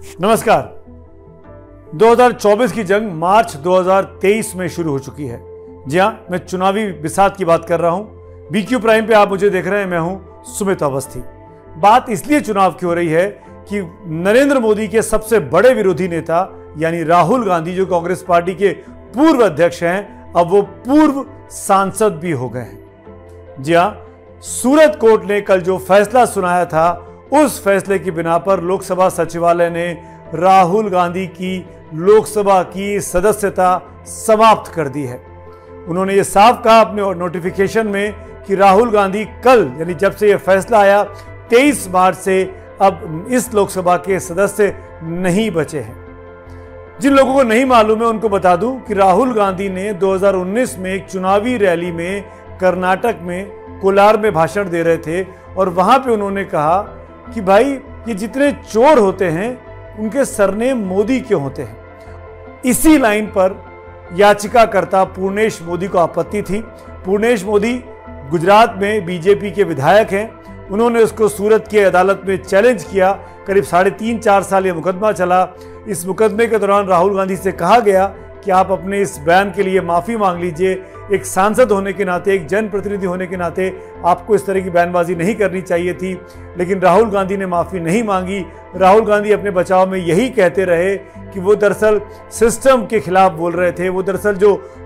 नमस्कार। 2024 की जंग मार्च 2023 में शुरू हो चुकी है। जी हां, मैं चुनावी बिसात की बात कर रहा हूं। बीक्यू प्राइम पे आप मुझे देख रहे हैं, मैं हूं सुमित अवस्थी। बात इसलिए चुनाव की हो रही है कि नरेंद्र मोदी के सबसे बड़े विरोधी नेता यानी राहुल गांधी, जो कांग्रेस पार्टी के पूर्व अध्यक्ष हैं, अब वो पूर्व सांसद भी हो गए हैं। जी हां, सूरत कोर्ट ने कल जो फैसला सुनाया था, उस फैसले की बिना पर लोकसभा सचिवालय ने राहुल गांधी की लोकसभा की सदस्यता समाप्त कर दी है। उन्होंने ये साफ कहा अपने नोटिफिकेशन में कि राहुल गांधी कल, यानी जब से यह फैसला आया 23 मार्च से, अब इस लोकसभा के सदस्य नहीं बचे हैं। जिन लोगों को नहीं मालूम है उनको बता दूं कि राहुल गांधी ने 2019 में एक चुनावी रैली में कर्नाटक में कोलार में भाषण दे रहे थे और वहां पे उन्होंने कहा कि भाई, ये जितने चोर होते हैं उनके सरनेम मोदी क्यों होते हैं। इसी लाइन पर याचिकाकर्ता पूर्णेश मोदी को आपत्ति थी। पूर्णेश मोदी गुजरात में बीजेपी के विधायक हैं। उन्होंने उसको सूरत की अदालत में चैलेंज किया। करीब 3.5-4 साल ये मुकदमा चला। इस मुकदमे के दौरान राहुल गांधी से कहा गया कि आप अपने इस बयान के लिए माफ़ी मांग लीजिए। एक सांसद होने के नाते, एक जनप्रतिनिधि होने के नाते आपको इस तरह की बयानबाजी नहीं करनी चाहिए थी। लेकिन राहुल गांधी ने माफ़ी नहीं मांगी। राहुल गांधी अपने बचाव में यही कहते रहे कि वो दरअसल सिस्टम के खिलाफ बोल रहे थे। वो दरअसल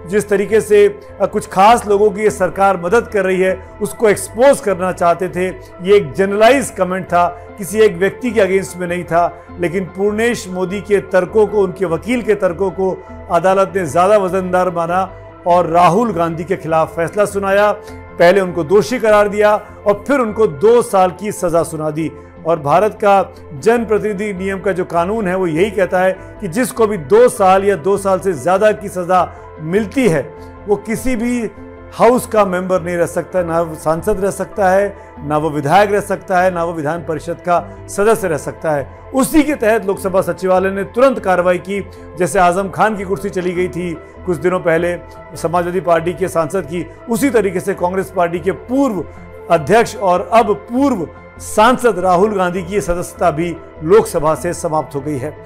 जिस तरीके से कुछ खास लोगों की ये सरकार मदद कर रही है, उसको एक्सपोज करना चाहते थे। ये एक जनरलाइज कमेंट था, किसी एक व्यक्ति के अगेंस्ट में नहीं था। लेकिन पूर्णेश मोदी के तर्कों को, उनके वकील के तर्कों को अदालत ने ज़्यादा वजनदार माना और राहुल गांधी के खिलाफ फैसला सुनाया। पहले उनको दोषी करार दिया और फिर उनको 2 साल की सज़ा सुना दी। और भारत का जनप्रतिनिधि नियम का जो कानून है वो यही कहता है कि जिसको भी 2 साल या 2 साल से ज़्यादा की सज़ा मिलती है, वो किसी भी हाउस का मेंबर नहीं रह सकता, ना वो सांसद रह सकता है, ना वो विधायक रह सकता है, ना वो विधान परिषद का सदस्य रह सकता है। उसी के तहत लोकसभा सचिवालय ने तुरंत कार्रवाई की। जैसे आजम खान की कुर्सी चली गई थी कुछ दिनों पहले समाजवादी पार्टी के सांसद की, उसी तरीके से कांग्रेस पार्टी के पूर्व अध्यक्ष और अब पूर्व सांसद राहुल गांधी की सदस्यता भी लोकसभा से समाप्त हो गई है।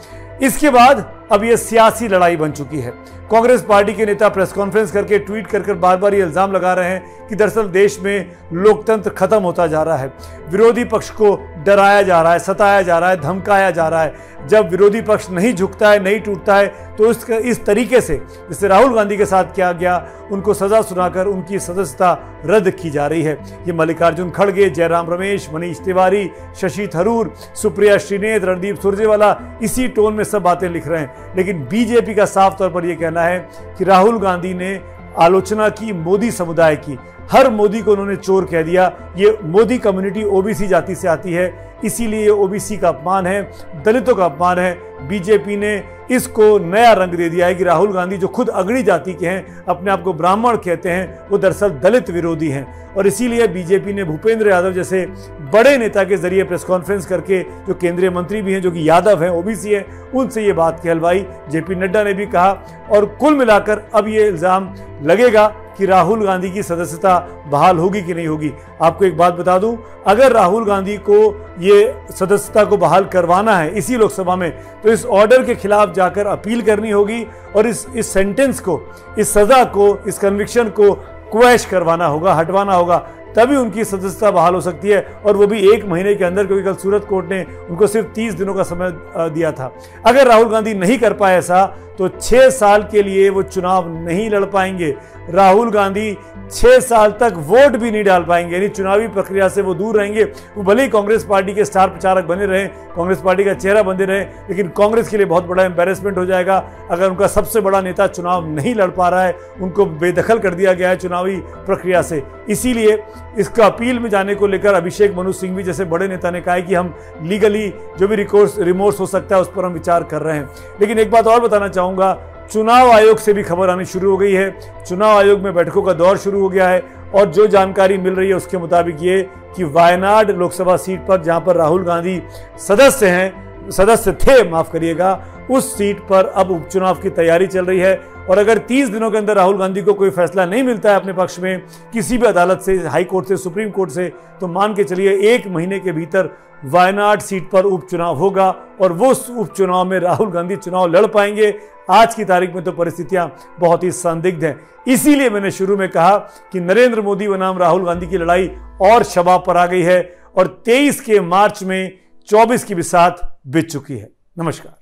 इसके बाद अब यह सियासी लड़ाई बन चुकी है। कांग्रेस पार्टी के नेता प्रेस कॉन्फ्रेंस करके ट्वीट कर बार बार ये इल्जाम लगा रहे हैं कि दरअसल देश में लोकतंत्र खत्म होता जा रहा है। विरोधी पक्ष को डराया जा रहा है, सताया जा रहा है, धमकाया जा रहा है। जब विरोधी पक्ष नहीं झुकता है, नहीं टूटता है, तो इस तरीके से जैसे राहुल गांधी के साथ किया गया, उनको सजा सुनाकर उनकी सदस्यता रद्द की जा रही है। ये मल्लिकार्जुन खड़गे, जयराम रमेश, मनीष तिवारी, शशि थरूर, सुप्रिया श्रीनेत, रणदीप सुरजेवाला इसी टोन में सब बातें लिख रहे हैं। लेकिन बीजेपी का साफ तौर पर यह कहना है कि राहुल गांधी ने आलोचना की मोदी समुदाय की। हर मोदी को उन्होंने चोर कह दिया। ये मोदी कम्युनिटी ओबीसी जाति से आती है, इसीलिए ये ओबीसी का अपमान है, दलितों का अपमान है। बीजेपी ने इसको नया रंग दे दिया है कि राहुल गांधी, जो खुद अगड़ी जाति के हैं, अपने आप को ब्राह्मण कहते हैं, वो दरअसल दलित विरोधी हैं। और इसीलिए बीजेपी ने भूपेंद्र यादव जैसे बड़े नेता के जरिए प्रेस कॉन्फ्रेंस करके, जो केंद्रीय मंत्री भी हैं, जो कि यादव हैं, ओबीसी हैं, उनसे ये बात कहलवाई। जेपी नड्डा ने भी कहा। और कुल मिलाकर अब ये इल्जाम लगेगा कि राहुल गांधी की सदस्यता बहाल होगी कि नहीं होगी। आपको एक बात बता दूं, अगर राहुल गांधी को ये सदस्यता को बहाल करवाना है इसी लोकसभा में, तो इस ऑर्डर के खिलाफ जाकर अपील करनी होगी और इस सेंटेंस को, इस सजा को, इस कन्विक्शन को क्वैश करवाना होगा, हटवाना होगा। तभी उनकी सदस्यता बहाल हो सकती है, और वो भी 1 महीने के अंदर, क्योंकि कल सूरत कोर्ट ने उनको सिर्फ 30 दिनों का समय दिया था। अगर राहुल गांधी नहीं कर पाए ऐसा, तो 6 साल के लिए वो चुनाव नहीं लड़ पाएंगे। राहुल गांधी 6 साल तक वोट भी नहीं डाल पाएंगे, यानी चुनावी प्रक्रिया से वो दूर रहेंगे। वो भले ही कांग्रेस पार्टी के स्टार प्रचारक बने रहे, कांग्रेस पार्टी का चेहरा बने रहे, लेकिन कांग्रेस के लिए बहुत बड़ा एम्बैरेसमेंट हो जाएगा अगर उनका सबसे बड़ा नेता चुनाव नहीं लड़ पा रहा है, उनको बेदखल कर दिया गया है चुनावी प्रक्रिया से। इसीलिए इसका अपील में जाने को लेकर अभिषेक मनु सिंघवी जैसे बड़े नेता ने कहा है कि हम लीगली जो भी रिमोर्स हो सकता है उस पर हम विचार कर रहे हैं। लेकिन एक बात और बताना चाहूँगा, चुनाव आयोग से भी खबर आनी शुरू हो गई है। चुनाव आयोग में बैठकों का दौर शुरू हो गया है और जो जानकारी मिल रही है उसके मुताबिक ये कि वायनाड लोकसभा सीट पर, जहां पर राहुल गांधी सदस्य थे, माफ करिएगा, उस सीट पर अब उपचुनाव की तैयारी चल रही है। और अगर 30 दिनों के अंदर राहुल गांधी को कोई फैसला नहीं मिलता है अपने पक्ष में किसी भी अदालत से, हाई कोर्ट से, सुप्रीम कोर्ट से, तो मान के चलिए 1 महीने के भीतर वायनाड सीट पर उपचुनाव होगा और वो उपचुनाव में राहुल गांधी चुनाव लड़ पाएंगे। आज की तारीख में तो परिस्थितियां बहुत ही संदिग्ध हैं। इसीलिए मैंने शुरू में कहा कि नरेंद्र मोदी बनाम राहुल गांधी की लड़ाई और शबाब पर आ गई है और 23 के मार्च में 24 की बिसात बीत चुकी है। नमस्कार।